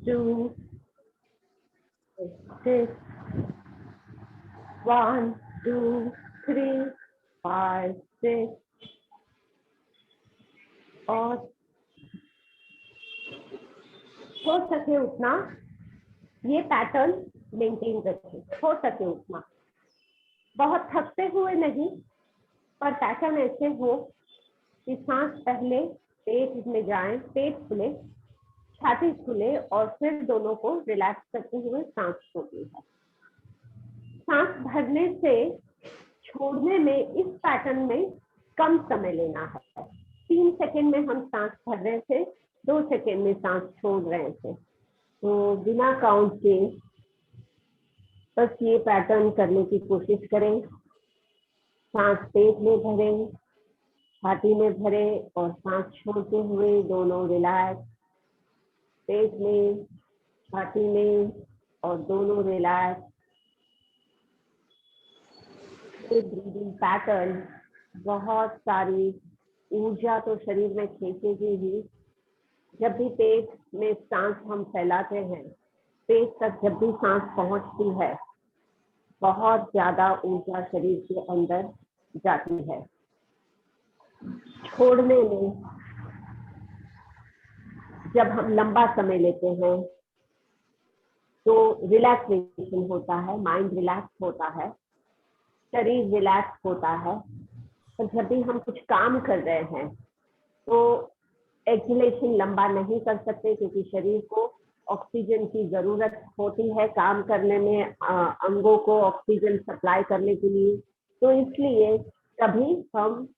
2, 6, 1, 2, 3, 5, 6 और हो सके उतना ये पैटर्न मेंटेन रखें, हो सके उतना, बहुत थकते हुए नहीं, पर पैटर्न ऐसे हो कि सांस पहले पेट में जाए, पेट खुले, छाती खुले और फिर दोनों को रिलैक्स करते हुए सांस छोड़नी है। सांस भरने से छोड़ने में इस पैटर्न में कम समय लेना है। 3 सेकंड में हम सांस भर रहे थे, 2 सेकंड में सांस छोड़ रहे थे, तो बिना काउंट के बस ये पैटर्न करने की कोशिश करें। सांस पेट में भरें, छाती में भरें और सांस छोड़ते हुए दोनों रिलैक्स, पेट में, छाती में और दोनों रिलैक्स। ब्रीदिंग पैटर्न बहुत सारी ऊर्जा तो शरीर में खींचेगी ही। जब भी पेट में सांस हम फैलाते हैं, पेट तक जब भी सांस पहुंचती है, बहुत ज्यादा ऊर्जा शरीर के अंदर जाती है। छोड़ने में जब हम लंबा समय लेते हैं तो रिलैक्सेशन होता है, माइंड रिलैक्स होता है, शरीर रिलैक्स होता है। पर जब भी हम कुछ काम कर रहे हैं तो एक्सहेलेशन लंबा नहीं कर सकते, क्योंकि शरीर को ऑक्सीजन की जरूरत होती है काम करने में, अंगों को ऑक्सीजन सप्लाई करने के लिए। तो इसलिए कभी हम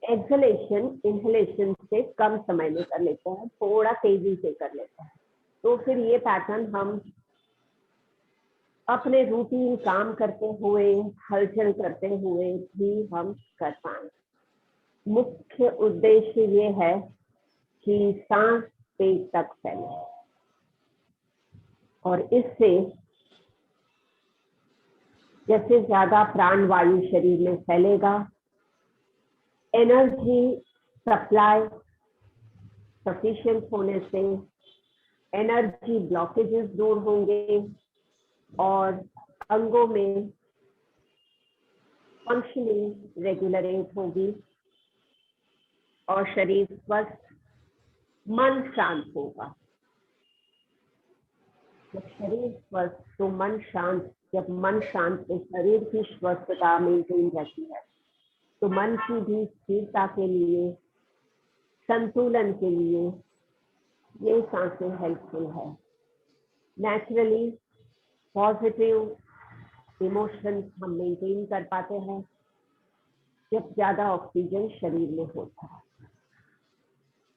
एक्सहेलेशन इनहेलेशन से कम समय में कर लेते हैं, थोड़ा तेजी से कर लेते हैं। तो फिर ये पैटर्न हम अपने रूटीन काम करते हुए, हलचल करते हुए भी हम कर पाए। मुख्य उद्देश्य ये है कि सांस पेट तक फैले और इससे जैसे ज्यादा प्राणवायु शरीर में फैलेगा, एनर्जी सप्लाई सफिशिएंट होने से एनर्जी ब्लॉकेजेस दूर होंगे और अंगों में फंक्शनिंग रेगुलरेट होगी और शरीर स्वस्थ, मन शांत होगा। जब शरीर स्वस्थ तो मन शांत, जब मन शांत तो शरीर की स्वस्थता मेंटेन रहती है। तो मन की भी स्थिरता के लिए, संतुलन के लिए ये सांसें हेल्पफुल है। नेचुरली पॉजिटिव इमोशन हम मेंटेन कर पाते हैं जब ज्यादा ऑक्सीजन शरीर में होता है।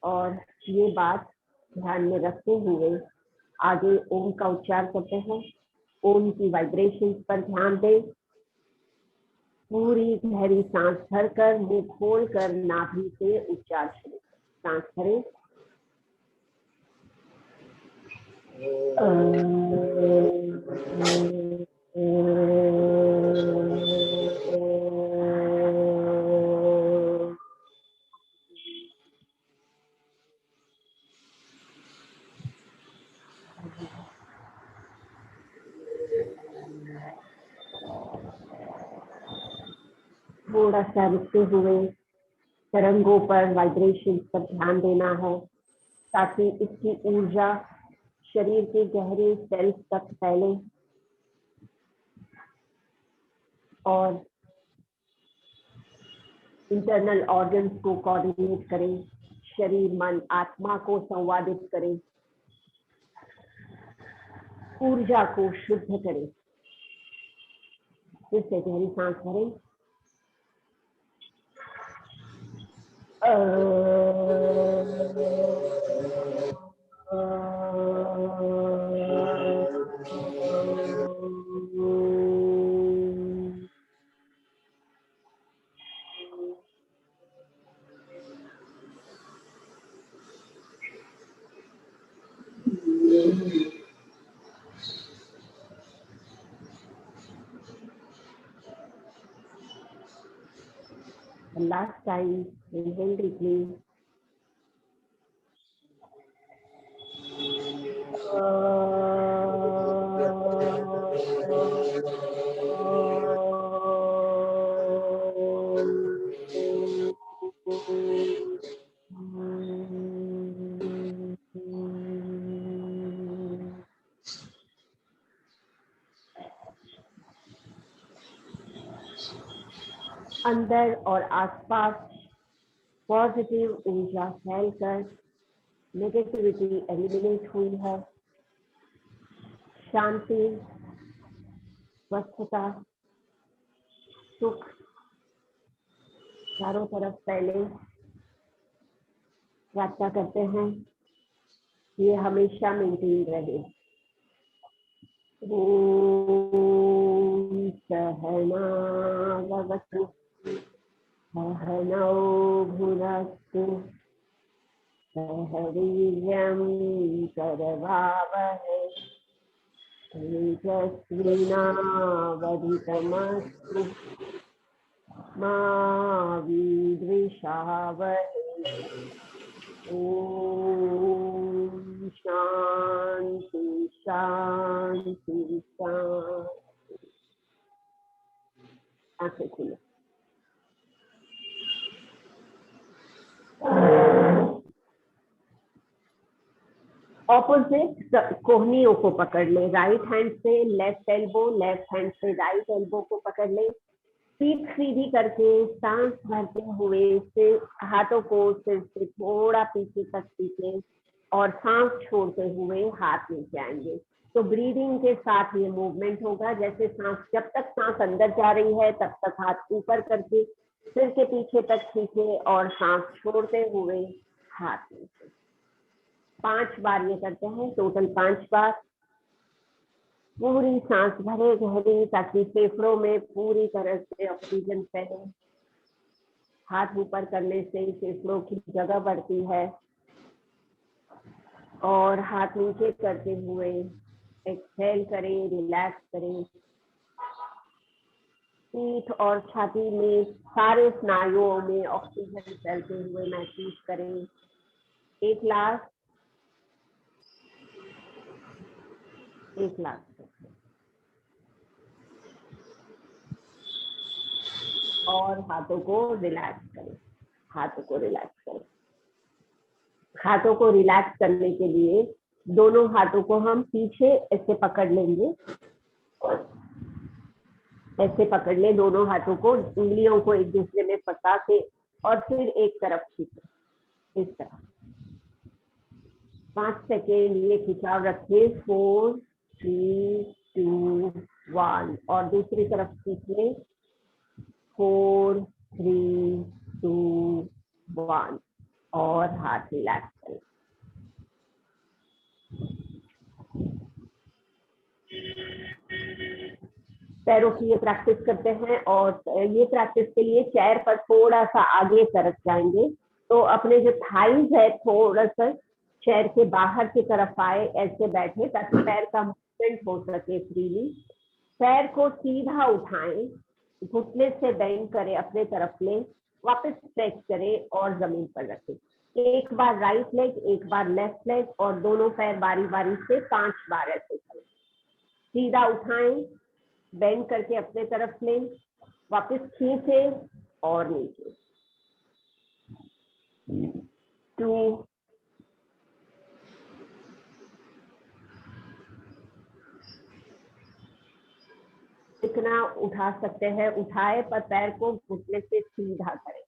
और ये बात ध्यान में रखते हुए आगे ओम का उच्चार करते हैं। ओम की वाइब्रेशन पर ध्यान दें। पूरी गहरी सांस भरकर मुंह खोलकर नाभि से उच्चार शुरू करें। सांस भरें। थोड़ा सा रुकते हुए तरंगों पर, वाइब्रेशन पर ध्यान देना है, ताकि इसकी ऊर्जा शरीर के गहरे सेल्स तक फैले और इंटरनल ऑर्गन्स को कोऑर्डिनेट करें, शरीर मन आत्मा को संवादित करें, ऊर्जा को शुद्ध करें। फिर से गहरी सांस भरें। Last time, inhale deeply. अंदर और आसपास पॉजिटिव ऊर्जा फैलकर नेगेटिविटी एलिमिनेट हुई है। शांति, स्वस्थता, सुख चारों तरफ फैले। प्रार्थना करते हैं ये हमेशा मेंटेन रहे। ओम सहना भवतु सहनौ भुनक्तु सह वीर्यं करवावहै तेजस्विनावधीतमस्तु मा विद्विषावहै। ओम शांति शांति शांति। आंखें खुले। ऑपोजिट कोहनियों को पकड़ ले। राइट हैंड से लेफ्ट एल्बो, लेफ्ट हैंड से राइट एल्बो को पकड़ ले। पीठ सीधी करके सांस भरते हुए से हाथों को सिर से थोड़ा पीछे तक खींचे और सांस छोड़ते हुए हाथ नीचे आएंगे। तो ब्रीदिंग के साथ ये मूवमेंट होगा। जैसे सांस, जब तक सांस अंदर जा रही है तब तक हाथ ऊपर करके सिर के पीछे तक खींचे और सांस छोड़ते हुए हाथ नीचे। 5 बार ये करते हैं, टोटल 5 बार। पूरी सांस भरे गहरी ताकि फेफड़ों में पूरी तरह से ऑक्सीजन फैले। हाथ ऊपर करने से फेफड़ों की जगह बढ़ती है और हाथ नीचे करते हुए एक्सहेल करें, रिलैक्स करें। पीठ और छाती में सारे स्नायुओं में ऑक्सीजन फैलते हुए महसूस करें। एक लास्ट और हाथों को रिलैक्स करें। हाथों को रिलैक्स करें। हाथों को रिलैक्स करने के लिए दोनों हाथों को हम पीछे ऐसे पकड़ लेंगे। ऐसे पकड़ ले दोनों हाथों को, उंगलियों को एक दूसरे में फंसा के और फिर एक तरफ खींचे इस तरह। 5 सेकेंड ये खिंचाव रखिए। 4 3 2 1 और दूसरी तरफ खींचिए। 4 3 2 1 और हाथ रिलैक्स करें। पैरों की ये प्रैक्टिस करते हैं और ये प्रैक्टिस के लिए चेयर पर थोड़ा सा आगे सरक जाएंगे। तो अपने जो थाइज है थोड़ा सा चेयर के बाहर की तरफ आए, ऐसे बैठे ताकि पैर का मूवमेंट हो सके फ्रीली। पैर को सीधा उठाएं, घुटने से बेंड करें, अपने तरफ लें, वापस स्ट्रेच करें और जमीन पर रखें। एक बार राइट लेग, एक बार लेफ्ट लेग और दोनों पैर बारी बारी से 5 बार ऐसे करें। सीधा उठाएं, बेंड करके अपने तरफ लें, वापस खींचे और नीचे। 2 जितना उठा सकते हैं उठाए, पर पैर को घुटने से सीधा करें।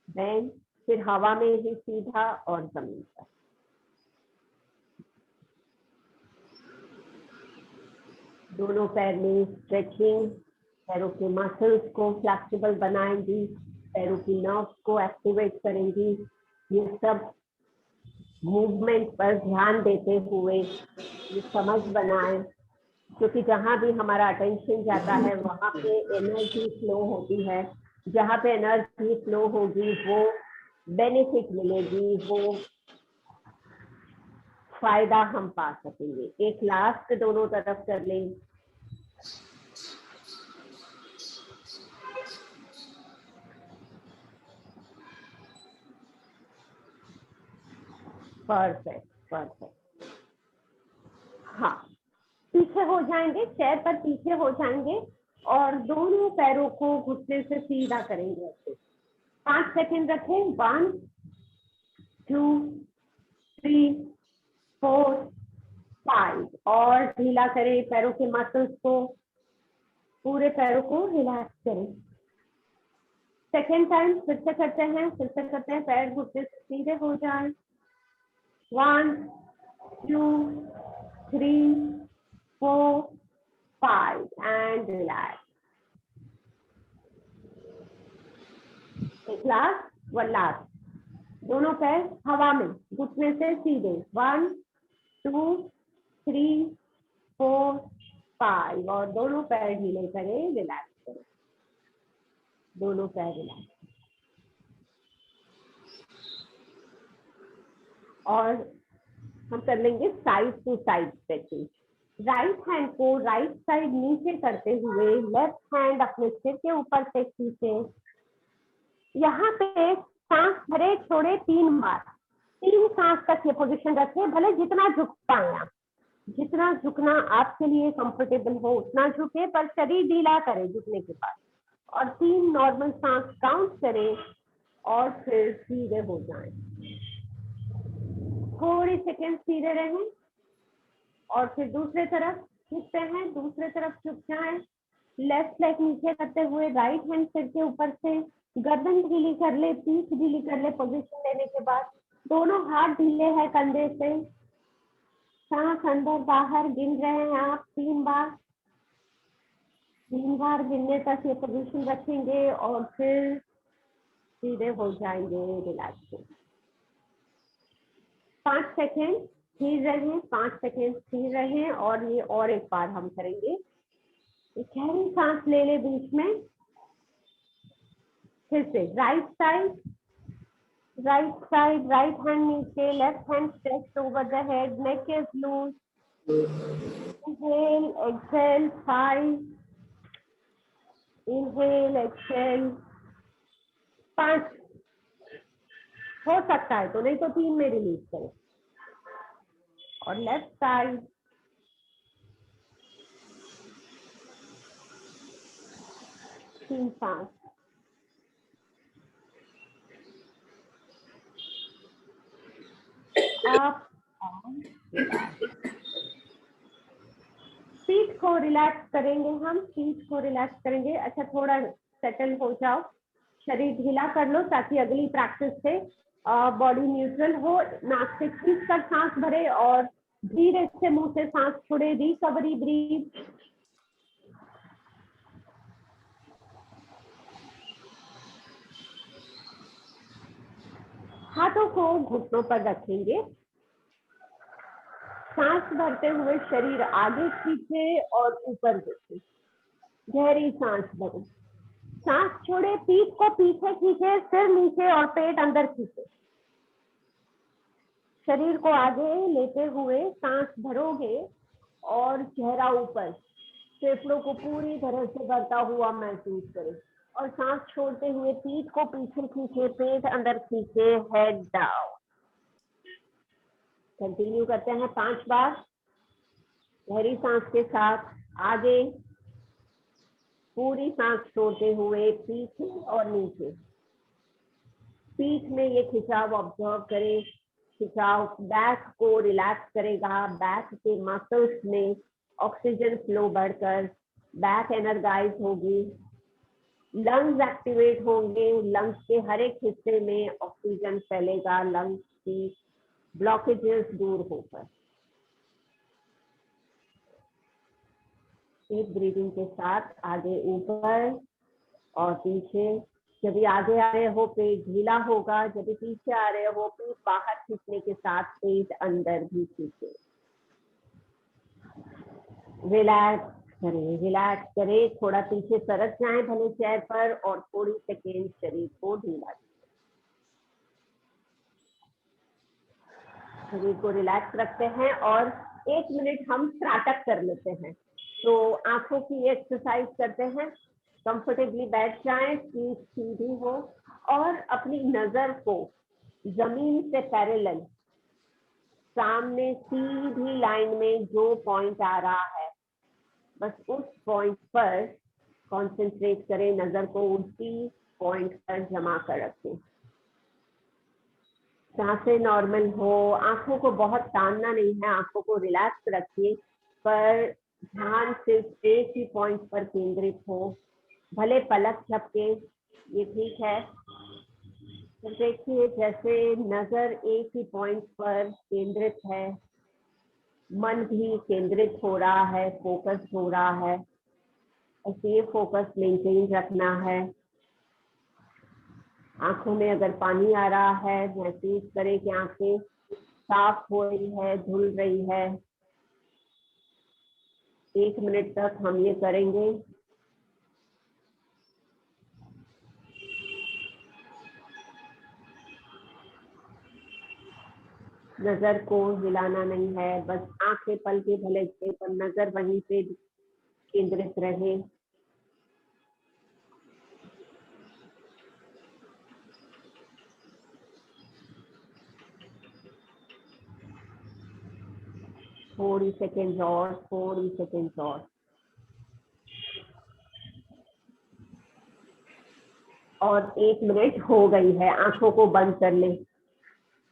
बेंड, फिर हवा में ही सीधा और जमीन पर। दोनों पैर में स्ट्रेचिंग पैरों के मसल्स को फ्लेक्सिबल बनाएंगी, पैरों की नर्व्स को एक्टिवेट करेंगी। ये सब मूवमेंट पर ध्यान देते हुए ये समझ बनाएं, क्योंकि जहाँ भी हमारा अटेंशन जाता है वहाँ पे एनर्जी फ्लो होती है। जहाँ पे एनर्जी फ्लो होगी वो बेनिफिट मिलेगी, वो फायदा हम पा सकेंगे। एक लास्ट दोनों तरफ कर लें। Perfect perfect. हाँ, पीछे हो जाएंगे, चेयर पर पीछे हो जाएंगे और दोनों पैरों को घुटने से सीधा करेंगे। 5 सेकेंड रखें। 1 2 3 4 5 और ढीला करें पैरों के मसल्स को, पूरे पैरों को रिलैक्स करें। सेकेंड टाइम फिर से करते हैं, पैर घुटने से सीधे हो जाए। 1 2 3 4 5 एंड रिलैक्स। एक लास्ट, वन लास्ट। दोनों पैर हवा में घुटने से सीधे। 1 2 3 4 5 और दोनों पैर ढीले करें, रिलैक्स करें, दोनों पैर रिलैक्स। और हम कर लेंगे side to side stretching. Right hand को राइट साइड नीचे करते हुए लेफ्ट हैंड अपने सिर के ऊपर से खींचे। यहाँ पे सांस भरे छोड़े 3 बार, 3 सांस तक ये पोजीशन रखें। भले जितना झुक पाए आप, जितना झुकना आपके लिए कंफर्टेबल हो उतना झुके, पर शरीर ढीला करें झुकने के बाद। और 3 नॉर्मल सांस काउंट करें और फिर सीधे हो जाएं। थोड़ी सेकेंड सीधे रहें और फिर दूसरे तरफ खींचते हैं, दूसरे तरफ झुक जाएं। लेफ्ट लेग नीचे करते हुए राइट हैंड सिर के ऊपर से गर्दन ढीली कर ले, पीठ ढीली कर ले। पोजीशन लेने के बाद दोनों हाथ ढीले हैं कंधे से। सांस अंदर बाहर गिन रहे हैं आप 3 बार। 3 बार गिनने तक ये पोजीशन रखेंगे और फिर सीधे हो जाएंगे, रिलैक्स। 5 सेकेंड स्थिर रहें, 5 सेकेंड स्थिर रहें और ये और एक बार हम करेंगे। गहरी सांस ले ले बीच में। फिर से राइट साइड, राइट हैंड नीचे, left hand stretched over the head, neck is loose. Inhale exhale 5, inhale exhale 5। हो सकता है तो, नहीं तो 3 में रिलीज करें। और लेफ्ट साइड, तीन सांस। अप पीठ को रिलैक्स करेंगे, हम पीठ को रिलैक्स करेंगे। अच्छा, थोड़ा सेटल हो जाओ, शरीर ढीला कर लो ताकि अगली प्रैक्टिस से बॉडी न्यूट्रल हो। नाक से खींच कर सांस भरे और धीरे से मुंह से सांस छोड़े। Recovery breath. हाथों को घुटनों पर रखेंगे। सांस भरते हुए शरीर आगे खींचे और ऊपर देखें। गहरी सांस भरें, सांस छोड़े, पीठ को पीछे खींचे, सिर नीचे और पेट अंदर खींचे। शरीर को आगे लेते हुए सांस भरोगे और चेहरा ऊपर, फेफड़ों को पूरी तरह से भरता हुआ महसूस करें। और सांस छोड़ते हुए पीठ को पीछे खींचे, पेट अंदर खींचे, हेड डाउन। कंटिन्यू करते हैं 5 बार। गहरी सांस के साथ आगे, पूरी सांस छोड़ते हुए पीछे और नीचे। पीठ में ये खिंचाव ऑब्जर्व करें। खिंचाव बैक को रिलैक्स करेगा। बैक के मसल्स में ऑक्सीजन फ्लो बढ़कर बैक एनर्जाइज होगी। लंग्स एक्टिवेट होंगे। लंग्स के हर एक हिस्से में ऑक्सीजन फैलेगा, लंग्स की ब्लॉकेजेस दूर होकर। डीप ब्रीदिंग के साथ आगे ऊपर और पीछे। जब भी आगे आ रहे हो पेट ढीला होगा, जब भी पीछे आ रहे हो पीठ बाहर खींचने के साथ पेट अंदर भी खींचे। रिलैक्स करें। थोड़ा पीछे सरक जाएं भले चेयर पर और थोड़ी सेकेंड शरीर को ढीला। शरीर को रिलैक्स रखते हैं और 1 मिनट हम त्राटक कर लेते हैं। तो आंखों की एक्सरसाइज करते हैं। कंफर्टेबली बैठ जाएं, पीठ सीधी हो और अपनी नजर को जमीन से पैरेलल सामने सीधी लाइन में जो पॉइंट आ रहा है बस उस पॉइंट पर कंसंट्रेट करें, नजर को उसी पॉइंट पर जमा कर रखें। सांसें नॉर्मल हो, आंखों को बहुत तानना नहीं है, आंखों को रिलैक्स रखिए, पर ध्यान सिर्फ एक ही पॉइंट पर केंद्रित हो। भले पलक झपके, ये ठीक है, तो देखिए जैसे नजर एक ही पॉइंट पर केंद्रित है, मन भी केंद्रित हो रहा है, फोकस हो रहा है, ऐसे ये फोकस मेंटेन रखना है। आंखों में अगर पानी आ रहा है, महसूस करें कि आंखें साफ हो रही है, धुल रही है। 1 मिनट तक हम ये करेंगे। नजर को हिलाना नहीं है, बस आंखें पलके भले से, पर नजर वहीं पे केंद्रित रहे। थोड़ी सेकेंड और, थोड़ी सेकेंड और 1 मिनट हो गई है। आंखों को बंद कर ले,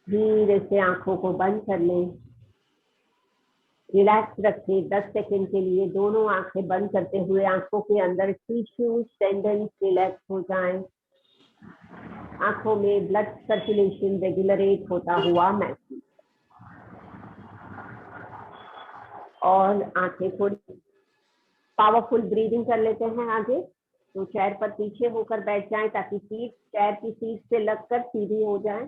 धीरे से आंखों को बंद कर ले, रिलैक्स रखें 10 सेकेंड के लिए। दोनों आंखें बंद करते हुए आंखों के अंदर टिश्यूज, टेंडन्स रिलैक्स हो जाएं। आंखों में ब्लड सर्कुलेशन रेगुलरेट होता हुआ महसूस, और आंखें थोड़ी पावरफुल ब्रीदिंग कर लेते हैं आगे। तो चेयर पर पीछे होकर बैठ जाएं ताकि सीट चेयर की सीट से लगकर सीधी हो जाए।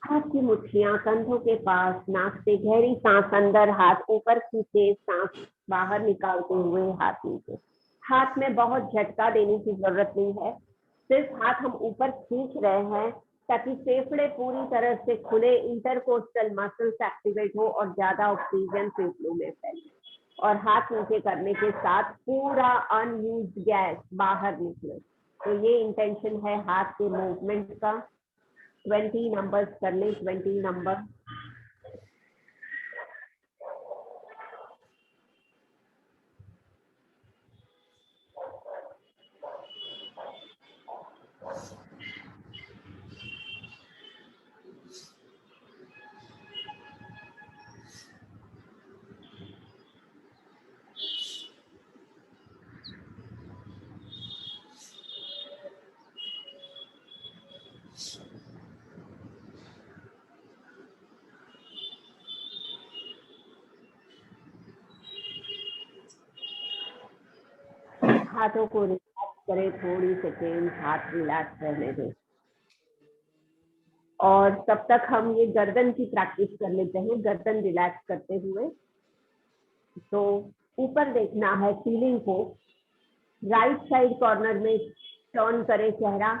हाथ की मुट्ठियां कंधों के पास, नाक से गहरी सांस अंदर, हाथ ऊपर खींचे, सांस बाहर निकालते हुए हाथ नीचे। हाथ में बहुत झटका देने की जरूरत नहीं है, सिर्फ हाथ हम ऊपर खींच रहे हैं ताकि फेफड़े पूरी तरह से खुले, इंटरकोस्टल मसल्स एक्टिवेट हो और ज्यादा ऑक्सीजन फेफड़ों में फैले, और हाथ नीचे करने के साथ पूरा अनयूज्ड गैस बाहर निकले। तो ये इंटेंशन है हाथ के मूवमेंट का। 20 नंबर्स कर ले, 20 नंबर। हाथों को रिलैक्स करें, थोड़ी सेकेंड हाथ रिलैक्स रहने दें। और तब तक हम ये गर्दन की प्रैक्टिस कर लेते हैं, गर्दन रिलैक्स करते हुए। तो ऊपर देखना है सीलिंग को, राइट साइड कॉर्नर में टर्न करें चेहरा,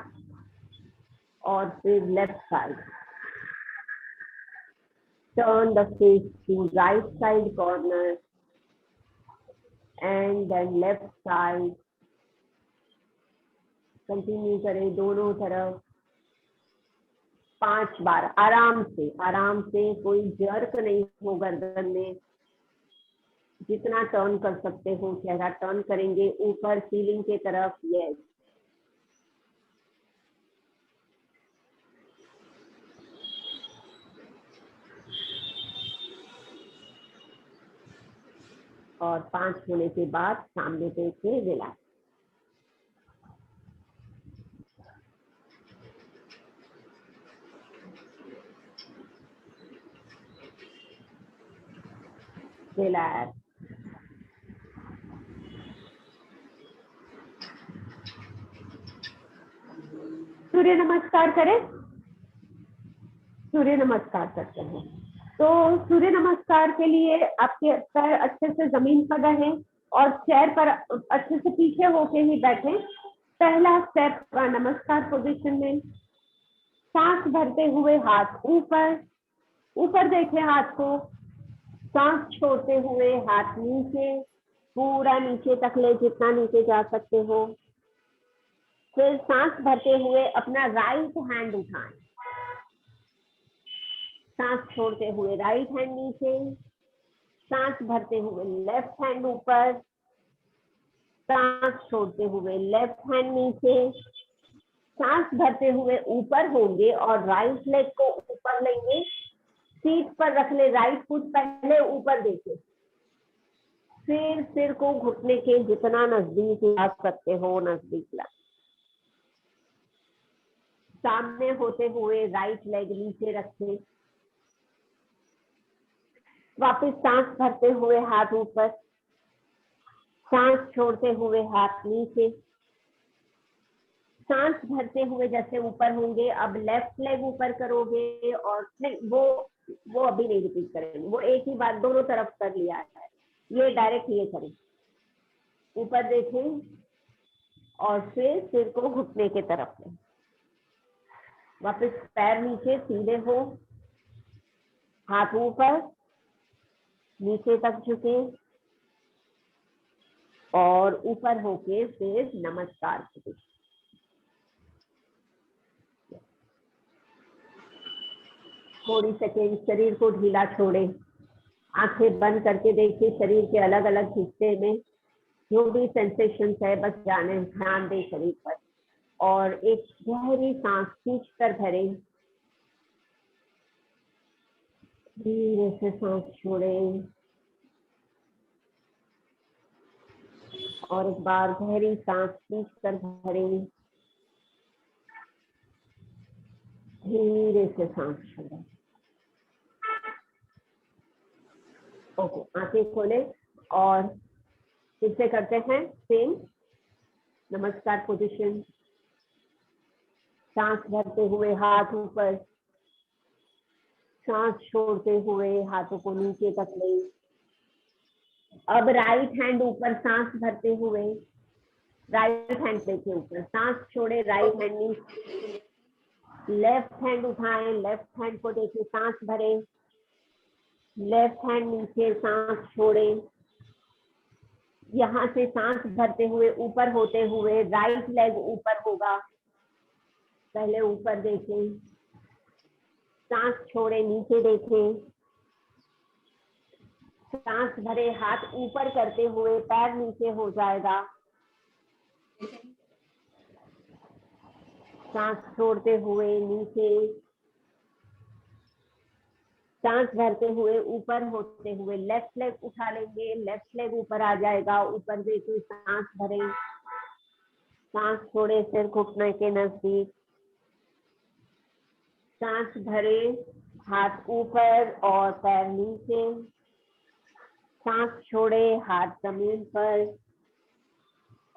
और फिर left side turn the face to right side corner and then left side. Continue करें दोनों तरफ 5 बार, आराम से, कोई जर्क नहीं हो गर्दन में। जितना टर्न कर सकते हो चेहरा टर्न करेंगे ऊपर सीलिंग के तरफ। यस, और 5 होने के बाद सामने देखे रिलैक्स। रिलैक्स। सूर्य नमस्कार करें, सूर्य नमस्कार करते हैं। तो सूर्य नमस्कार के लिए आपके पैर अच्छे से जमीन पर रहे और चेयर पर अच्छे से पीछे होके ही बैठे। पहला स्टेप का नमस्कार पोजीशन में, सांस भरते हुए हाथ ऊपर, ऊपर देखे हाथ को, सांस छोड़ते हुए हाथ नीचे, पूरा नीचे तक ले, जितना नीचे जा सकते हो। फिर सांस भरते हुए अपना राइट हैंड उठाएं, सांस छोड़ते हुए राइट हैंड नीचे, सांस भरते हुए लेफ्ट हैंड ऊपर, सांस छोड़ते हुए लेफ्ट हैंड नीचे, सांस भरते हुए ऊपर होंगे और राइट लेग को ऊपर लेंगे, सीट पर रख ले, राइट फुट पहले ऊपर देखे, फिर सिर को घुटने के जितना नजदीक ला सकते हो नजदीक ला, सामने होते हुए राइट लेग नीचे रखें, वापस सांस भरते हुए हाथ ऊपर, सांस छोड़ते हुए हाथ नीचे, सांस भरते हुए जैसे ऊपर होंगे, अब लेफ्ट लेग ऊपर करोगे और नहीं, वो अभी नहीं रिपीट करेंगे, वो एक ही बात दोनों तरफ कर लिया है, ये डायरेक्ट ये करें, ऊपर देखें और फिर सिर को घुटने के तरफ लें, वापस पैर नीचे सीधे हो, हाथ ऊपर नीचे तक झुके और ऊपर होके फिर नमस्कार करें। थोड़ी सेकेंड शरीर को ढीला छोड़े, आंखें बंद करके देखिए शरीर के अलग अलग हिस्से में जो भी सेंसेशंस है बस जाने, ध्यान दे शरीर पर और एक गहरी सांस खींच कर भरे, धीरे से सांस छोड़े और एक बार गहरी सांस खींच कर भरे, धीरे से सांस छोड़े। ओके, आंखें खोले और फिर से करते हैं सेम नमस्कार पोजीशन, सांस भरते हुए हाथ ऊपर, सांस छोड़ते हुए हाथों को नीचे तक ले, अब राइट हैंड ऊपर सांस भरते हुए राइट हैंड देखिए ऊपर, सांस छोड़े राइट हैंड नीचे, लेफ्ट हैंड उठाएं, लेफ्ट हैंड को देखिए, सांस भरे, लेफ्ट हैंड नीचे, सांस छोड़े, यहाँ से सांस भरते हुए ऊपर होते हुए राइट लेग ऊपर होगा, पहले ऊपर देखें, सांस छोड़े नीचे देखें, सांस भरे हाथ ऊपर करते हुए पैर नीचे हो जाएगा, सांस छोड़ते हुए नीचे, सांस भरते हुए ऊपर होते हुए लेफ्ट लेग उठा लेंगे, लेफ्ट लेग ऊपर आ जाएगा, ऊपर देखिए, सांस भरे, सांस छोड़े सिर घुटने के नजदीक, सांस भरे हाथ ऊपर और पैर नीचे, सांस छोड़े हाथ जमीन पर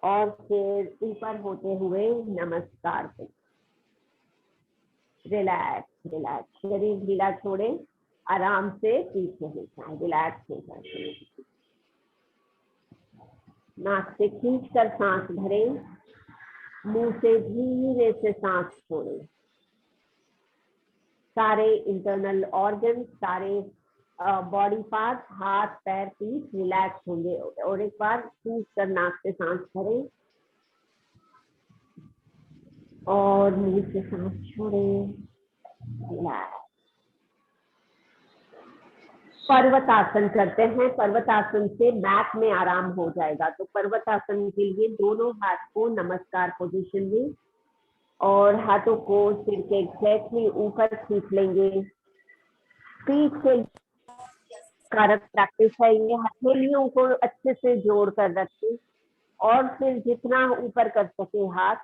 और फिर ऊपर होते हुए नमस्कार करें। रिलैक्स रिलैक्स, शरीर ढीला छोड़े, आराम से पीछे हो जाए, रिलैक्स हो जाए, नाक से खींच कर सांस भरे, मुंह से धीरे से सांस छोड़े, सारे इंटरनल ऑर्गन, सारे बॉडी पार्ट, हाथ पैर पीठ रिलैक्स होंगे और एक बार खींच कर नाक से सांस भरे और मुंह से सांस छोड़े, रिलैक्स। पर्वतासन करते हैं, पर्वतासन से बैक में आराम हो जाएगा, तो पर्वतासन के लिए दोनों हाथ को नमस्कार पोजीशन में और हाथों को सिर के एग्जैक्टली ऊपर खींच लेंगे, पीठ के कारक प्रैक्टिस है ये, हथेलियों को अच्छे से जोड़ कर रखें और फिर जितना ऊपर कर सके हाथ,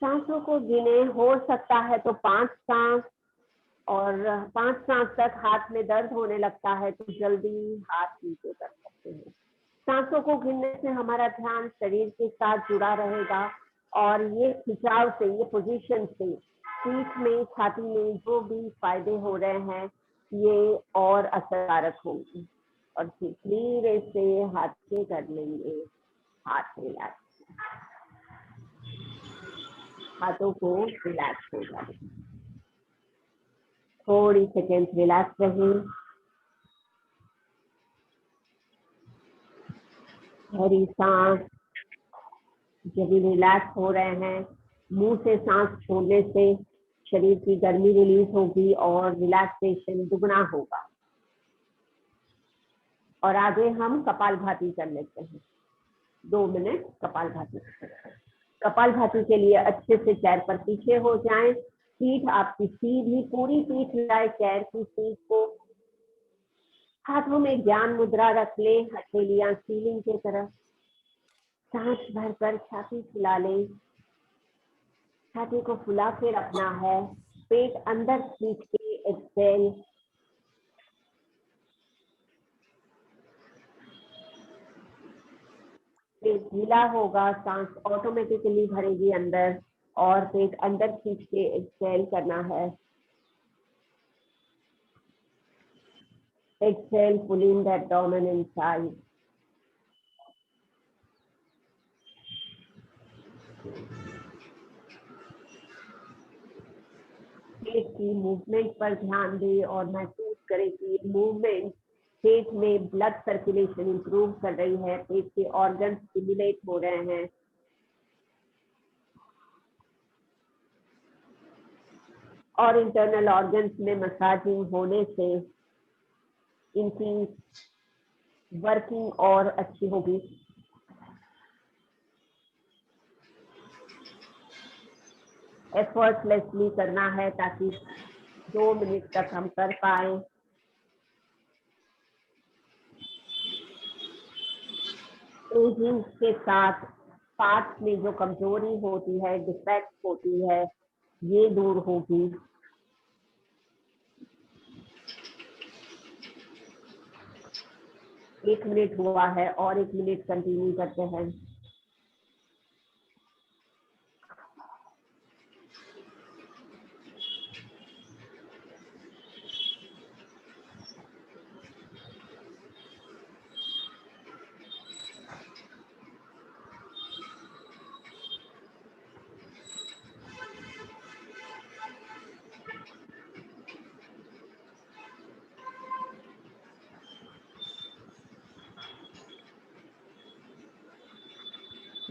सांसों को गिने, हो सकता है तो 5 सांस, और 5 सांस तक हाथ में दर्द होने लगता है तो जल्दी हाथ नीचे कर सकते हैं। सांसों को गिनने से हमारा ध्यान शरीर के साथ जुड़ा रहेगा और ये खिंचाव से, ये पोजीशन से पीठ में, छाती में जो भी फायदे हो रहे हैं ये और असरकारक होंगे। और फिर धीरे से हाथ से कर लेंगे, हाथ रिलैक्स, हाथों को रिलैक्स हो जाए, थोड़ी सेकेंड रिलैक्स रहे, गहरी सांस, जब रिलैक्स हो रहे हैं, मुंह से सांस छोड़ने से शरीर की गर्मी रिलीज होगी और रिलैक्सेशन दुगना होगा। और आगे हम कपालभाति कर लेते हैं। 2 मिनट कपालभाति। कपालभाति के लिए अच्छे से चेयर पर पीछे हो जाएं, पीठ आपकी सीधी, पूरी पीठ लाए चेयर की सीट को, हाथों में ज्ञान मुद्रा रख ले, हथेलियां सीलिंग की तरफ, सांस भरकर छाती फुला ले, छाती को फुला के रखना है, पेट अंदर खींच के एक्सहेल, पेट ढीला होगा, सांस ऑटोमेटिकली भरेगी अंदर और पेट अंदर खींच के एक्सहेल करना है। Exhale, pulling the abdomen inside. पेट की मूवमेंट पर ध्यान दे और महसूस करें कि मूवमेंट पेट में ब्लड सर्कुलेशन इंप्रूव कर रही है, पेट के ऑर्गन स्टिमुलेट हो रहे हैं। और इंटरनल ऑर्गन्स में मसाजिंग होने से इनकी वर्किंग और अच्छी होगी। एफर्टलेसली करना है ताकि 2 मिनट तक हम कर पाए। एजिंग के साथ पार्ट्स में जो कमजोरी होती है, डिफेक्ट होती है, ये दूर होगी। एक मिनट हुआ है और 1 मिनट कंटिन्यू करते हैं।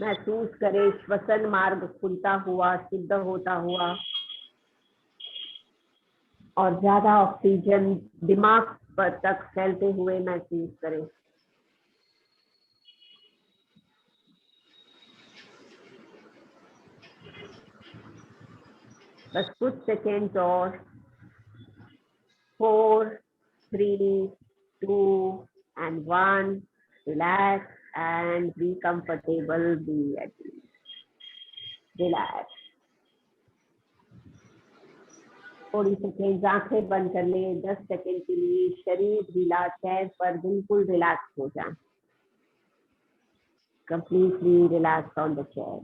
महसूस करें श्वसन मार्ग खुलता हुआ, शुद्ध होता हुआ और ज्यादा ऑक्सीजन दिमाग पर तक फैलते हुए महसूस करें। बस कुछ सेकेंड और। 4, 3, 2 and 1. Relax and be comfortable, be at ease. Relax. थोड़ी सेकेंड आंखें बंद कर ले, 10 सेकेंड के लिए शरीर ढीला, चेयर पर बिल्कुल रिलैक्स हो जाए। Completely relaxed on the chair.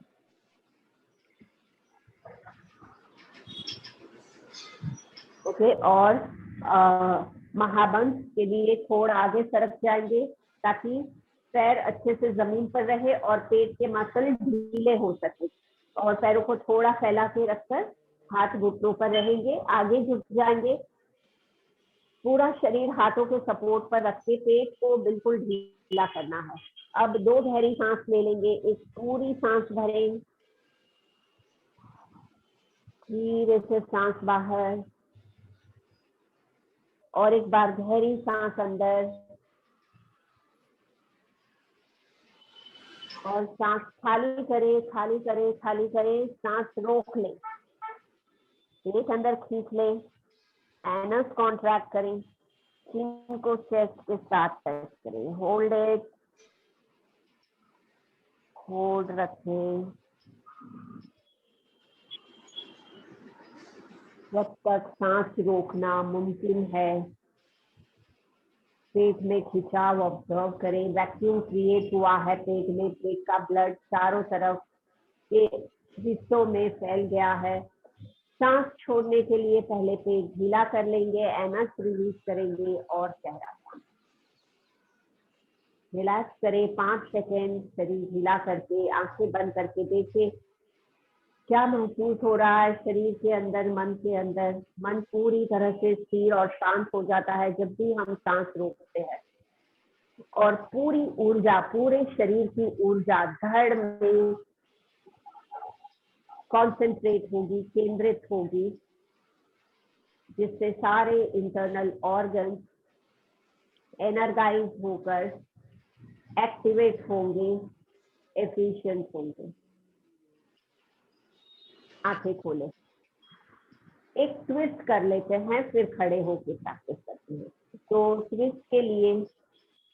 Okay, और महाबंस के लिए थोड़ा आगे सरक जाएंगे ताकि पैर अच्छे से जमीन पर रहे और पेट के मसल ढीले हो सके, और पैरों को थोड़ा फैला के रखकर हाथ घुटनों पर रहेंगे, आगे झुक जाएंगे, पूरा शरीर हाथों के सपोर्ट पर रख के पेट को बिल्कुल ढीला करना है। अब 2 गहरी सांस ले लेंगे, एक पूरी सांस भरें, धीरे से सांस बाहर, और एक बार गहरी सांस अंदर, और सांस खाली करें, खाली करें, खाली करें, सांस रोक लें, पेट अंदर खींच लें, एनस कॉन्ट्रैक्ट करें, चिन को चेस्ट के साथ टच करें, होल्ड इट, होल्ड रखें जब तक सांस रोकना मुमकिन है। पेट में खिंचाव ऑब्जर्व करें, वैक्यूम क्रिएट हुआ है पेट में, पेट का ब्लड चारों तरफ के हिस्सों में फैल गया है। सांस छोड़ने के लिए पहले पेट ढीला कर लेंगे, एनस रिलीज करेंगे और चेहरा रिलैक्स करें। 5 सेकेंड शरीर ढीला करके आंखें बंद करके देखें क्या महसूस हो रहा है शरीर के अंदर, मन के अंदर। मन पूरी तरह से स्थिर और शांत हो जाता है जब भी हम सांस रोकते हैं, और पूरी ऊर्जा, पूरे शरीर की ऊर्जा धड़ में कॉन्सेंट्रेट होगी, केंद्रित होगी। जिससे सारे इंटरनल ऑर्गन एनर्जाइज होकर एक्टिवेट होंगे, एफिशिएंट होंगे। आंखें खोले, एक ट्विस्ट कर लेते हैं, फिर खड़े होकर प्रैक्टिस करते हैं। तो ट्विस्ट के लिए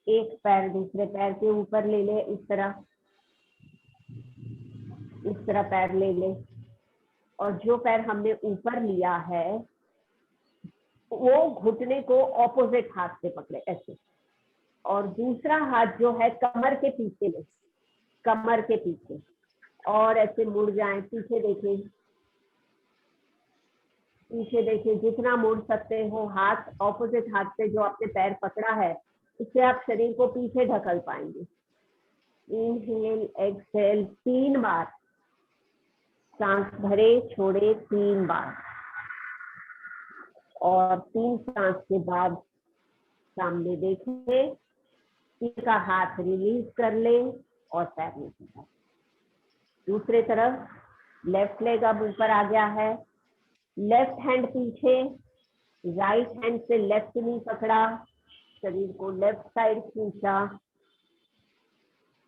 एक पैर दूसरे पैर के ऊपर ले ले, इस तरह पैर ले ले, और जो पैर हमने ऊपर लिया है वो घुटने को ऑपोजिट हाथ से पकड़े ऐसे, और दूसरा हाथ जो है कमर के पीछे ले, कमर के पीछे, और ऐसे मुड़ जाएं, पीछे देखें, पीछे देखें, जितना मुड़ सकते हो। हाथ ऑपोजिट हाथ से जो आपने पैर पकड़ा है उससे आप शरीर को पीछे ढकल पाएंगे। इनहेल एक्सहेल 3 बार, सांस भरे छोड़े 3 बार, और 3 सांस के बाद सामने देखें, एक का हाथ रिलीज कर ले और पैर नीचे जाए। दूसरे तरफ लेफ्ट लेग अब ऊपर आ गया है, लेफ्ट हैंड पीछे, राइट हैंड से लेफ्ट नी पकड़ा, शरीर को लेफ्ट साइड खींचा,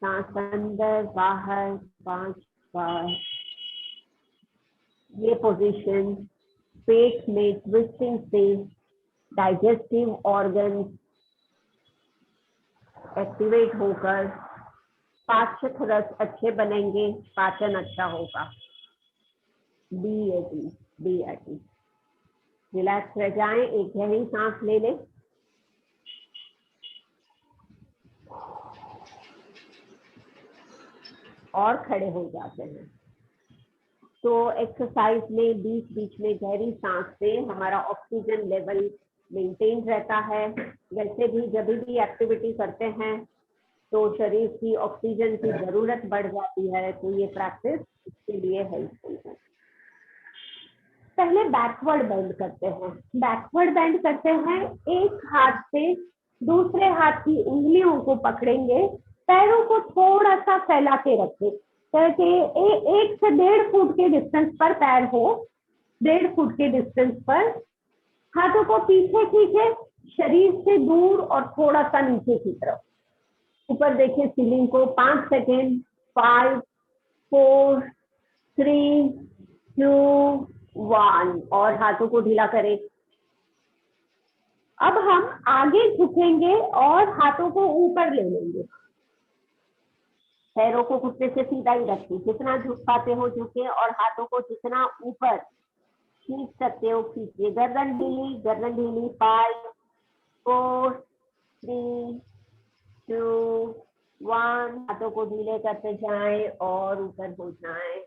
सांस अंदर बाहर 5 बार। ये पोजीशन पेट में ट्विस्टिंग से डाइजेस्टिव ऑर्गन एक्टिवेट होकर पाचक रस अच्छे बनेंगे, पाचन अच्छा होगा। BAT। रिलैक्स रह जाएं, एक गहरी सांस ले लें, और खड़े हो जाते हैं। तो एक्सरसाइज में बीच बीच में गहरी सांस से हमारा ऑक्सीजन लेवल मेंटेन रहता है। वैसे भी जब भी एक्टिविटी करते हैं तो शरीर की ऑक्सीजन की जरूरत बढ़ जाती है, तो ये प्रैक्टिस इसके लिए हेल्पफुल है। पहले बैकवर्ड बेंड करते हैं। बैकवर्ड बेंड करते हैं, एक हाथ से दूसरे हाथ की उंगलियों को पकड़ेंगे, पैरों को थोड़ा सा फैला के रखें, ताकि 1 से 1.5 फुट के डिस्टेंस पर पैर हो, 1.5 फुट के डिस्टेंस पर। हाथों को पीछे खींचे, शरीर से दूर और थोड़ा सा नीचे की तरफ। ऊपर देखिए सीलिंग को 5 सेकेंड, 5 4 3 2 1, और हाथों को ढीला करें। अब हम आगे झुकेंगे और हाथों को ऊपर ले लेंगे, पैरों को घुटने से सीधा ही रखें, जितना झुक पाते हो झुके, और हाथों को जितना ऊपर खींच सकते हो खींचिए। गर्दन ढीली 5 4 3 2 1, हाथों को ढीले करते जाएं और ऊपर हो जाएं।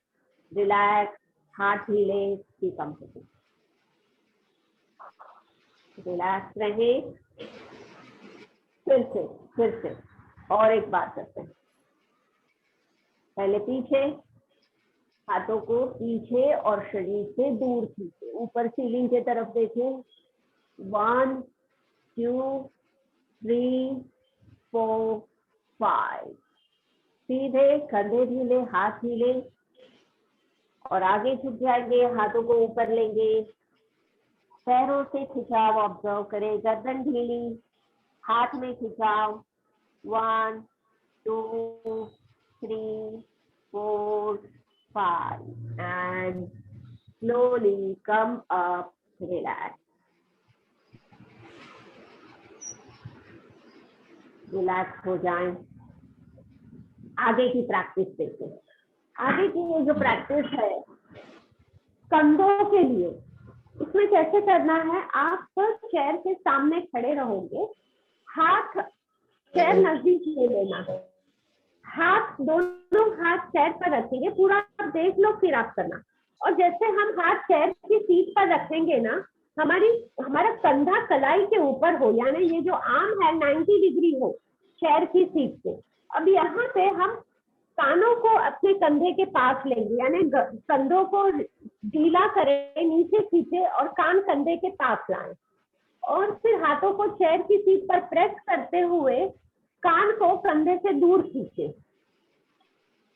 रिलैक्स, हाथ ढीले, की कंफर्टेबल, रिलैक्स रहे। फिर से और एक बार करते हैं। पहले पीछे, हाथों को पीछे और शरीर से दूर खींचे, ऊपर सीलिंग की तरफ देखें। 1 2 3 4 5, सीधे, कंधे ढीले, हाथ ढीले, और आगे झुक जाएंगे, हाथों को ऊपर लेंगे, पैरों से खिंचाव ऑब्जर्व करें, गर्दन ढीली, हाथ में खिंचाव। 1 2 3 4 5, and slowly come up, relax. Relax हो जाएं। आगे की प्रैक्टिस देखें। आगे की ये जो प्रैक्टिस है कंधों के लिए, इसमें कैसे करना है, आप चेयर के सामने खड़े रहोगे, हाथ चेयर नजदीक ले लेना है, हाथ दोनों हाथ चेयर पर रखेंगे, पूरा आप देख लो फिर आप करना। और जैसे हम हाथ चेयर की सीट पर रखेंगे ना, हमारा कंधा कलाई के ऊपर हो, यानी ये जो आर्म है 90 डिग्री हो चेयर की सीट से। अब यहाँ पे हम कानों को अपने कंधे के पास लेंगे, यानी कंधों को ढीला करें, नीचे खींचे और कान कंधे के पास लाएं, और फिर हाथों को चेयर की सीट पर प्रेस करते हुए कान को कंधे से दूर खींचे।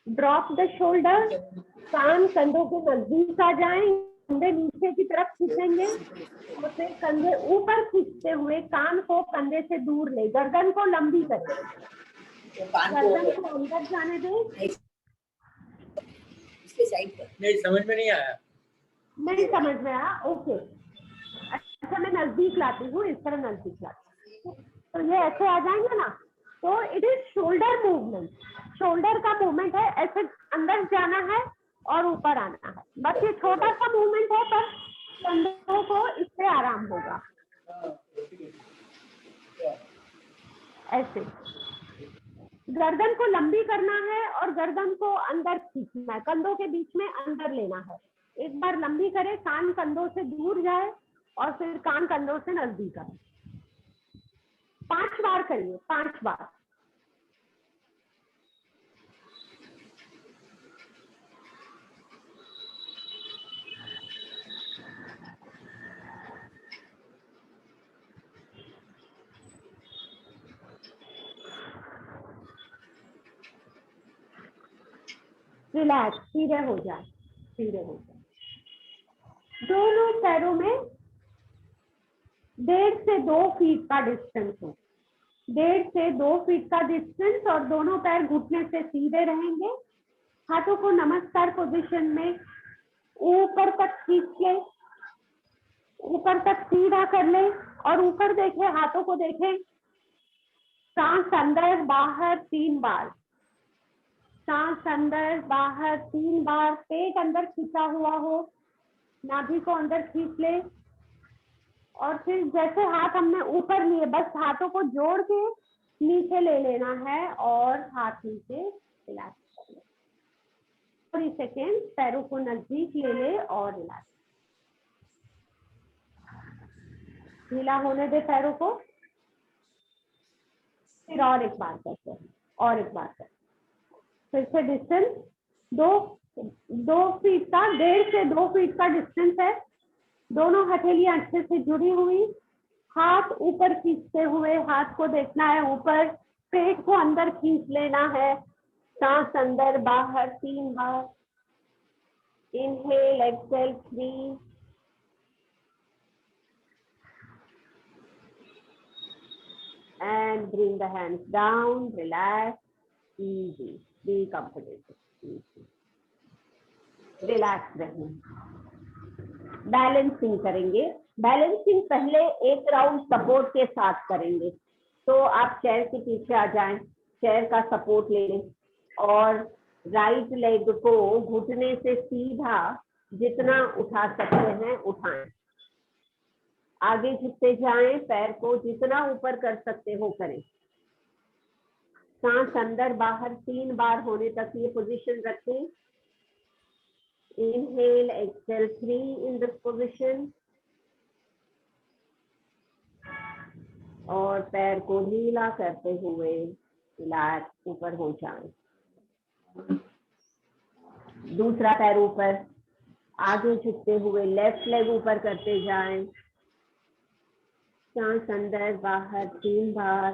ड्रॉप द शोल्डर, कान कंधों के नजदीक आ जाएं, कंधे नीचे की तरफ खींचेंगे और फिर कंधे ऊपर खींचते हुए कान को कंधे से दूर ले, गर्दन को लंबी करें, गर्दन को अंदर जाने दें। नहीं समझ में नहीं आया। नहीं समझ में आया, ओके। अच्छा मैं नजदीक लाती हूँ, इस तरह नजदीक लाती हूँ, तो ये ऐसे आ जाएंगे ना। तो it is shoulder movement, shoulder का मूवमेंट है, ऐसे अंदर जाना है और ऊपर आना है। बस ये छोटा सा मूवमेंट है, पर कंधों को इससे आराम होगा। ऐसे गर्दन को लंबी करना है और गर्दन को अंदर खींचना है, कंधों के बीच में अंदर लेना है। एक बार लंबी करें, कान कंधों से दूर जाए और फिर कान कंधों से नजदीक आए। 5 बार करिए, 5 बार। रिलैक्स, सीधे हो जाए, सीधे हो जाए। दोनों पैरों में 1.5 से 2 फीट का डिस्टेंस हो, 1.5 से 2 फीट का डिस्टेंस, और दोनों पैर घुटने से सीधे रहेंगे। हाथों को नमस्कार पोजीशन में ऊपर तक खींच ले, ऊपर तक सीधा कर ले और ऊपर देखें, हाथों को देखें। सांस अंदर बाहर 3 बार, सांस अंदर बाहर 3 बार। पेट अंदर खींचा हुआ हो, नाभि को अंदर खींच ले और फिर जैसे हाथ हमने ऊपर लिए, बस हाथों को जोड़ के नीचे ले लेना है और हाथ नीचे रिलैक्स कर ले। थोड़ी सेकेंड पैरों को नजदीक ले ले और रिलैक्स, ढीला होने दे पैरों को। फिर और एक बार करते हैं, और एक बार करते हैं। फिर से डिस्टेंस 2 फीट का, 1.5 से 2 फीट का डिस्टेंस है। दोनों हथेलियां अच्छे से जुड़ी हुई, हाथ ऊपर खींचते हुए, हाथ को देखना है ऊपर, पेट को अंदर खींच लेना है। सांस अंदर बाहर 3 बार। Inhale exhale 3, and bring the hands down, relax, easy, be comfortable, easy. Relax रहें। बैलेंसिंग करेंगे। बैलेंसिंग पहले एक राउंड सपोर्ट के साथ करेंगे। तो आप चेयर के पीछे आ जाएं, चेयर का सपोर्ट ले लें और राइट लेग को घुटने से सीधा जितना उठा सकते हैं उठाएं। आगे झुकते जाएं, पैर को जितना ऊपर कर सकते हो करें। सांस अंदर बाहर 3 बार होने तक ये पोजीशन रखें। Inhale, exhale 3 in this position. और पैर को ढीला करते हुए रिलैक्स ऊपर हो जाएं। दूसरा पैर ऊपर, आगे झुकते हुए लेफ्ट लेग ऊपर करते जाएं। सांस अंदर बाहर 3 बार।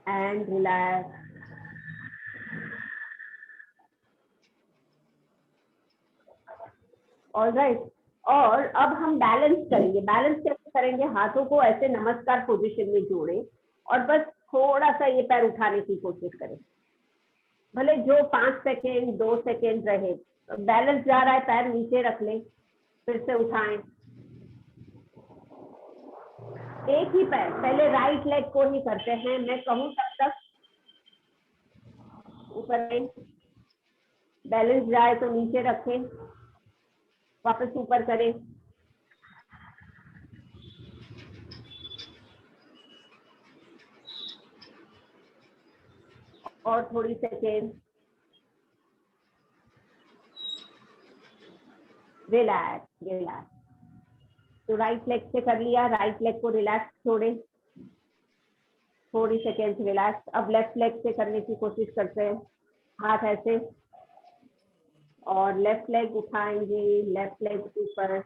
And relax. ऑलराइट, और अब हम बैलेंस करेंगे। बैलेंस कैसे करेंगे? हाथों को ऐसे नमस्कार पोजीशन में जोड़ें और बस थोड़ा सा ये पैर उठाने की कोशिश करें, भले जो 5 सेकेंड 2 सेकेंड रहे। बैलेंस जा रहा है, पैर नीचे रख लें, फिर से उठाएं। एक ही पैर, पहले राइट लेग को ही करते हैं, मैं कहूं तब तक ऊपर लें। बैलेंस जाए तो नीचे रखें, वापस ऊपर करें। और थोड़ी सेकेंड। Relax relax. तो राइट लेग से कर लिया, राइट लेग को रिलैक्स छोड़े, थोड़ी सेकेंड रिलैक्स। अब लेफ्ट लेग से करने की कोशिश करते हैं। हाथ ऐसे और लेफ्ट लेग उठाएंगे, लेफ्ट लेग ऊपर।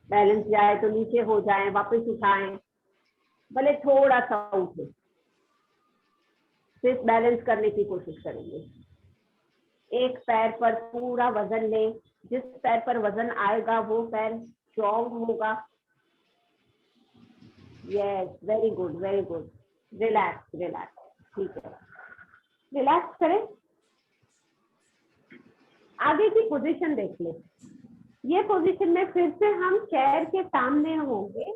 बैलेंस जाए तो नीचे हो जाए, वापस उठाएं, भले थोड़ा सा उठे, सिर्फ बैलेंस करने की कोशिश करेंगे। एक पैर पर पूरा वजन ले, जिस पैर पर वजन आएगा वो पैर स्ट्रॉन्ग होगा। Yes, very good very good. Relax relax, ठीक है, रिलैक्स करें। आगे की पोजीशन देख ले। ये पोजीशन में फिर से हम चेयर के सामने होंगे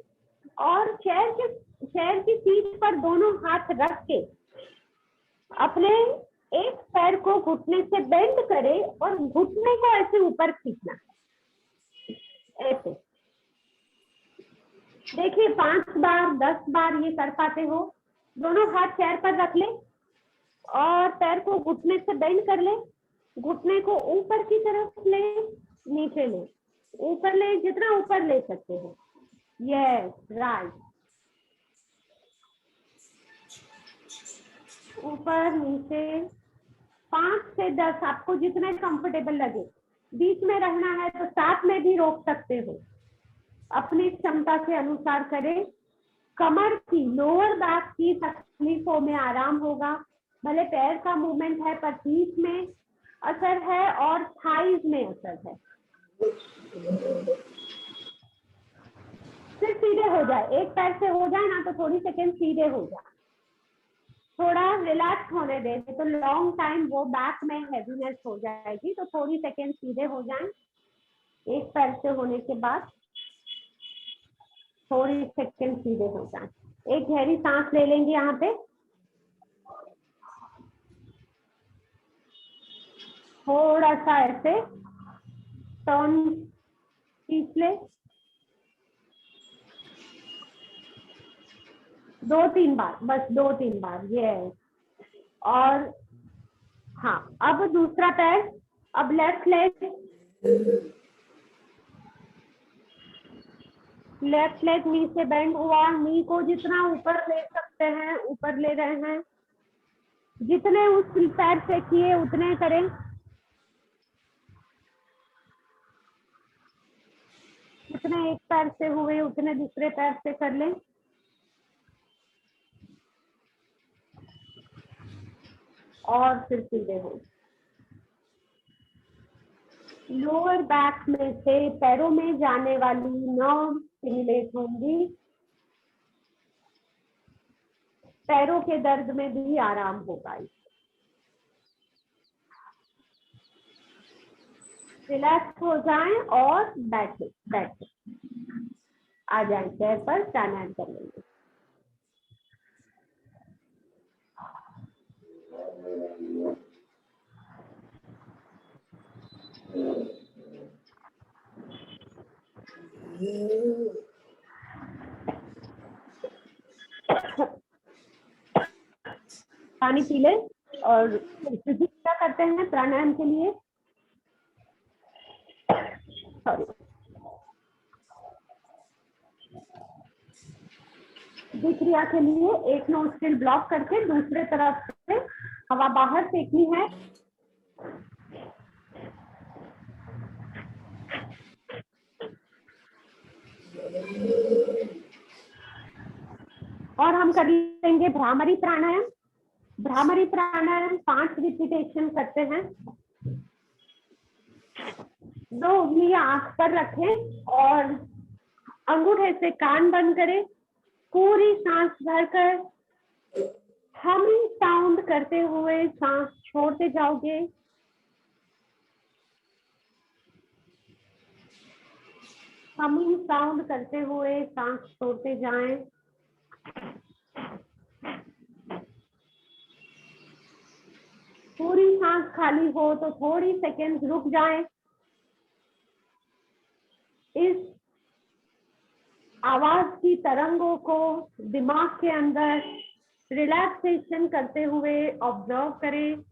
और चेयर की सीट पर दोनों हाथ रख के अपने एक पैर को घुटने से बेंड करे और घुटने को ऐसे ऊपर खींचना, ऐसे। देखिए 5 बार 10 बार ये कर पाते हो। दोनों हाथ चेयर पर रख ले और पैर को घुटने से बेंड कर ले, घुटने को ऊपर की तरफ ले, नीचे ले, ऊपर ले, जितना ऊपर ले सकते हो। यस, राइट, ऊपर नीचे 5 से 10, आपको जितने कंफर्टेबल लगे। बीच में रहना है तो 7 में भी रोक सकते हो, अपनी क्षमता के अनुसार करें। कमर की, लोअर बैक की तकलीफों में आराम होगा। भले पैर का मूवमेंट है पर पीठ में असर है और थाइज में असर है। सिर्फ सीधे हो जाए, एक पैर से हो जाए ना तो थोड़ी सेकेंड सीधे हो जाए, थोड़ा रिलैक्स होने दे, तो लॉन्ग टाइम वो बैक में हैवीनेस हो जाएगी। तो थोड़ी सेकेंड सीधे हो जाए, एक पैर से होने के बाद थोड़ी सेकेंड सीधे हो जाए। एक गहरी सांस ले लेंगे यहाँ पे, थोड़ा सा ऐसे टर्न खींच ले, 2-3 बार, बस 2-3 बार, ये। और हाँ, अब दूसरा पैर, अब लेफ्ट लेग नी से बेंड हुआ, नी को जितना ऊपर ले सकते हैं ऊपर ले रहे हैं, जितने उस पैर से किए उतने करें। जितने एक पैर से हुए उतने दूसरे पैर से कर लें। और फिर सीधे हो। लोअर बैक में से पैरों में जाने वाली नर्व स्टिमुलेट होंगी, पैरों के दर्द में भी आराम होगा। रिलैक्स हो जाएं और बैठे आ जाएं चेयर पर, प्राणायाम कर लेंगे। पानी पी ले और क्या करते हैं प्राणायाम के लिए, सॉरी, क्रिया के लिए एक नोस्ट्रिल ब्लॉक करके दूसरे तरफ से हवा बाहर फेंकनी है। और हम कर लेंगे भ्रामरी प्राणायाम। भ्रामरी प्राणायाम 5 रिपीटेशन करते हैं। 2 उंगलियां आंख पर रखें और अंगूठे से कान बंद करें। पूरी सांस भरकर हमिंग साउंड करते हुए सांस छोड़ते जाओगे। हमिंग साउंड करते हुए सांस छोड़ते जाएं। पूरी सांस खाली हो तो थोड़ी सेकेंड रुक जाएं। इस आवाज की तरंगों को दिमाग के अंदर रिलैक्सेशन करते हुए ऑब्जर्व करें।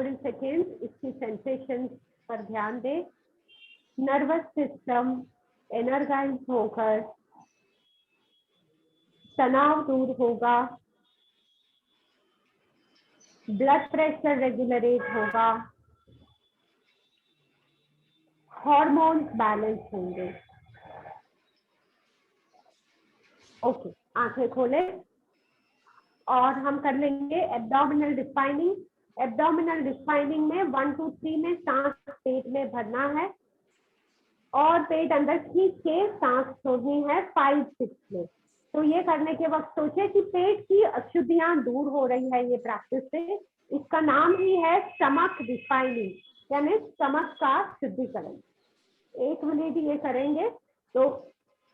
थोड़ी सेकेंड इसकी सेंसेशन पर ध्यान दें। नर्वस सिस्टम एनर्जाइज होकर तनाव दूर होगा, ब्लड प्रेशर रेगुलेट होगा, हार्मोन्स बैलेंस होंगे। ओके, आंखें खोले और हम कर लेंगे एब्डोमिनल डिफाइनिंग। एब्डोमिनल डिफाइनिंग में 1 2 3 में सांस पेट में भरना है और पेट अंदर खींच के सांस छोड़नी है 5 6 में। तो ये करने के वक्त सोचे कि पेट की अशुद्धियां दूर हो रही है ये प्रैक्टिस से। इसका नाम ही है स्टमक डिफाइनिंग, यानी स्टमक का शुद्धिकरण। 1 मिनट ये करेंगे तो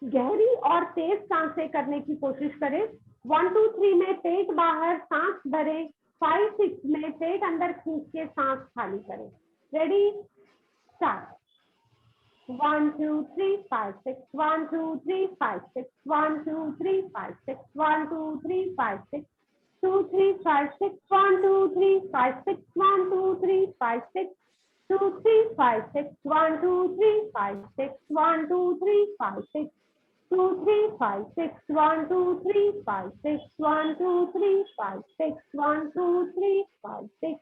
गहरी और तेज सांसें करने की कोशिश करें। 1 2 3 में पेट बाहर सांस भरें, 5 6 में पेट अंदर खींच के सांस खाली करें। Ready, start. 1 2 3 5 6 1 2 3 5 6 1 2 3 5 6 1 2 3 5 6 2 3 5 6 1 2 3 5 6 1 2 3 5 6 2 3 5 6 1 2 3 5 6 1 2 3 5 6 2 3 5 6 1 2 3 5 6 1 2 3 5 6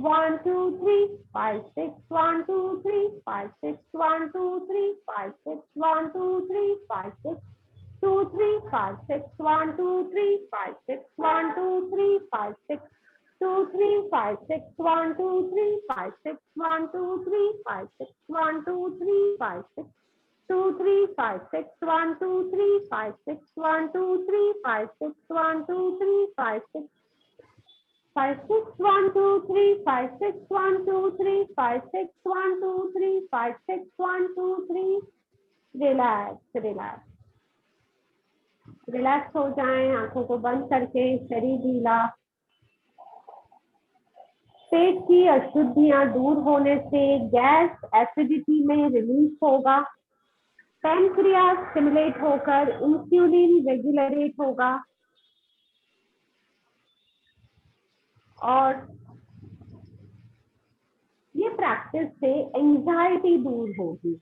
1 2 3 5 6 1 2 3 5 6 1 2 3 5 6 1 2 3 5 6 1 2 3 5 6 2 3 5 6 1 2 3 5 6 1 2 3 5 6 2 3 5 6 1 2 3 5 6 1 2 3 5 6 1 2 3 5 6 2 3 5 6 1 2 3 5 6 1 2 3 5 6 1 2 3 5 6 5 6 1 2 3 5 6 1 2 3 5 6 1 2 3 5 6 1 2 3। Relax relax relax हो जाएं, आंखों को बंद करके, शरीर ढीला। पेट की अशुद्धियां दूर होने से गैस एसिडिटी में रिलीज होगा, पैनक्रियास स्टिमुलेट होकर इंसुलिन रेगुलेट होगा और ये प्रैक्टिस से एंजाइटी दूर होगी।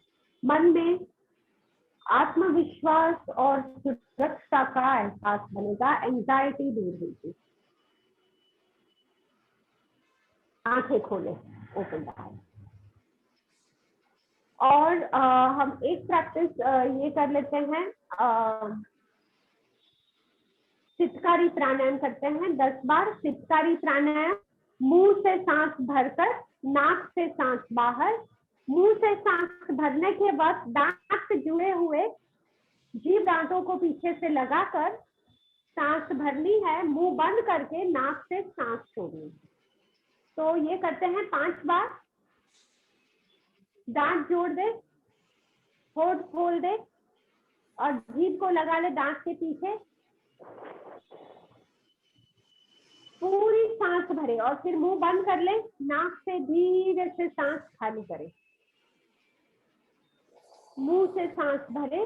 मन में आत्मविश्वास और सुरक्षा का एहसास बनेगा, एंजाइटी दूर होगी। आंखें खोले, ओपन द आईज। और हम एक प्रैक्टिस ये कर लेते हैं, चित्कारी प्राणायाम करते हैं 10 बार। चित्कारी प्राणायाम, मुंह से सांस भरकर नाक से सांस बाहर। मुंह से सांस भरने के बाद दांत से जुड़े हुए जीभ दांतों को पीछे से लगाकर सांस भरनी है, मुंह बंद करके नाक से सांस छोड़नी। तो ये करते हैं 5 बार। दांत जोड़ दे, होठ खोल दे और जीभ को लगा ले दांत के पीछे। पूरी सांस भरे और फिर मुंह बंद कर ले, नाक से धीरे से सांस खाली करें। मुंह से सांस भरे,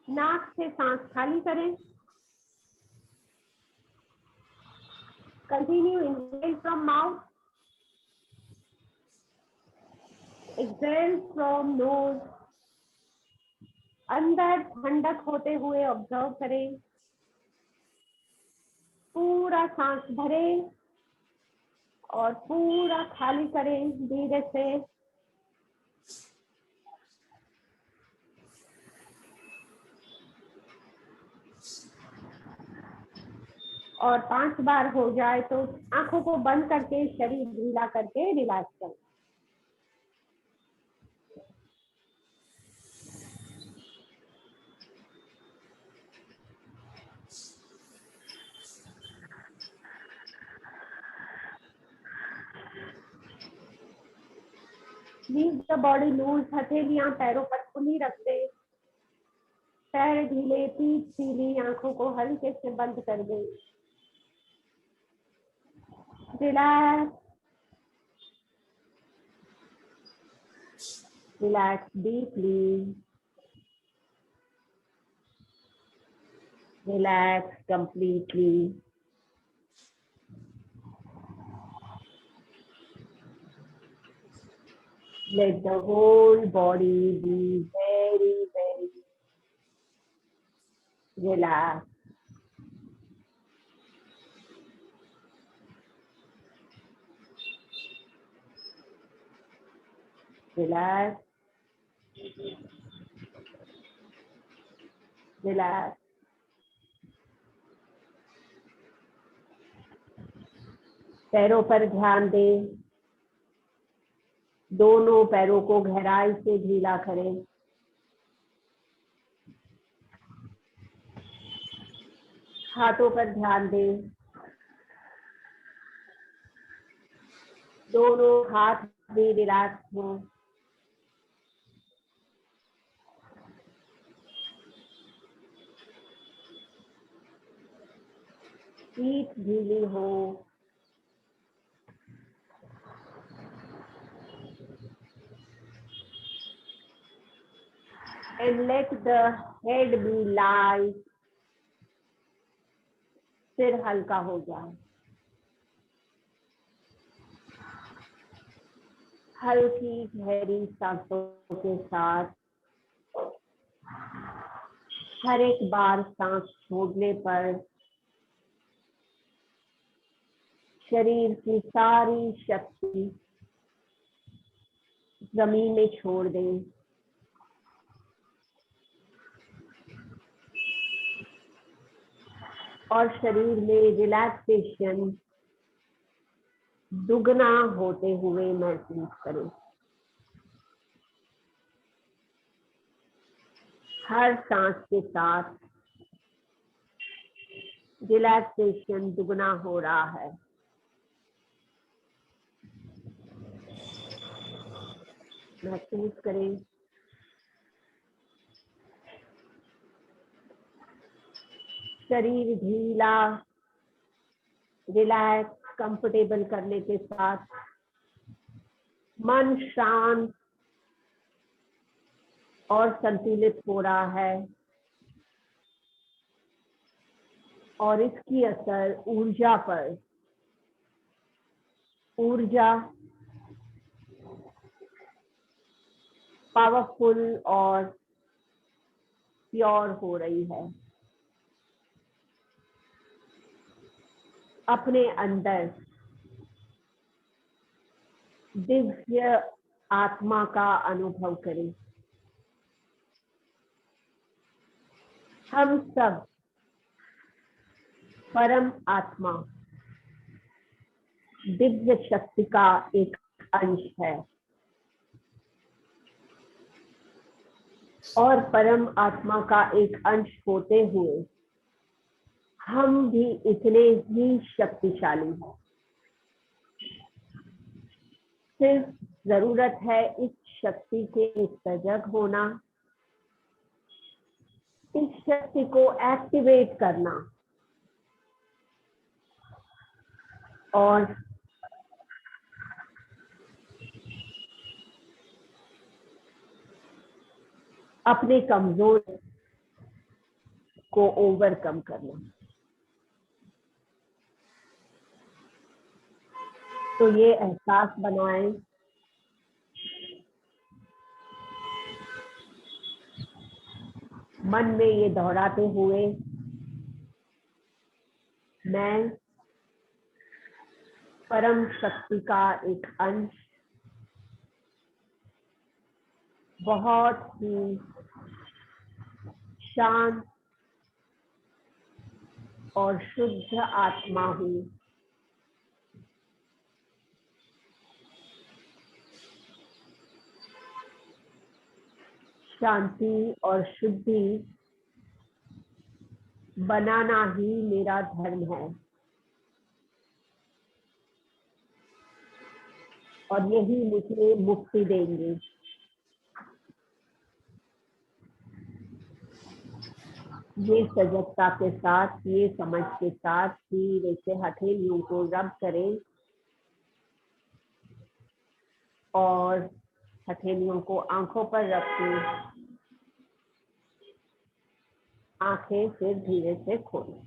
नाक से सांस खाली करें। Continue, inhale from mouth, exhale from knows. अंदर ठंडक होते हुए ऑब्जर्व करें। पूरा सांस भरे और पूरा खाली करें धीरे से। और 5 बार हो जाए तो आंखों को बंद करके शरीर ढीला करके रिलैक्स करें। लीव द बॉडी लूज, हथेलियां पैरों पर खुली रख दे, पैर ढीले, पीठ सीधी, आंखों को हल्के से बंद कर दे। Relax, relax deeply, relax completely. Let the whole body be very, very relaxed. Relax. Relax. पैरों पर ध्यान दें। दोनों पैरों को गहराई से ढीला करें। हाथों पर ध्यान दें। दोनों हाथ भी रिलैक्स हों। पीठ ढीली हो। And let the head be light. सिर हल्का हो जाए। हल्की गहरी सांसों के साथ हर एक बार सांस छोड़ने पर शरीर की सारी शक्ति जमीन में छोड़ दें। और शरीर में रिलैक्सेशन दुगना होते हुए महसूस करें। हर सांस के साथ रिलैक्सेशन दुगना हो रहा है। महसूस करें। शरीर ढीला, रिलैक्स, कंफर्टेबल करने के साथ मन शांत और संतुलित हो रहा है और इसकी असर ऊर्जा पर, ऊर्जा पावरफुल और प्योर हो रही है। अपने अंदर दिव्य आत्मा का अनुभव करें। हम सब परम आत्मा, दिव्य शक्ति का एक अंश है और परम आत्मा का एक अंश होते हुए हम भी इतने ही शक्तिशाली हैं। सिर्फ जरूरत है इस शक्ति के सजग होना, इस शक्ति को एक्टिवेट करना और अपने कमजोर को ओवरकम करना। तो ये एहसास बनाएं मन में ये दोहराते हुए, मैं परम शक्ति का एक अंश, बहुत ही शांत और शुद्ध आत्मा हूँ। शांति और शुद्धि बनाना ही मेरा धर्म है और यही मुझे मुक्ति देंगे। ये सजगता के साथ, ये समझ के साथ धीरे से हथेलियों को रब करें और हथेलियों को आंखों पर रखें। आंखें फिर धीरे से खोलें।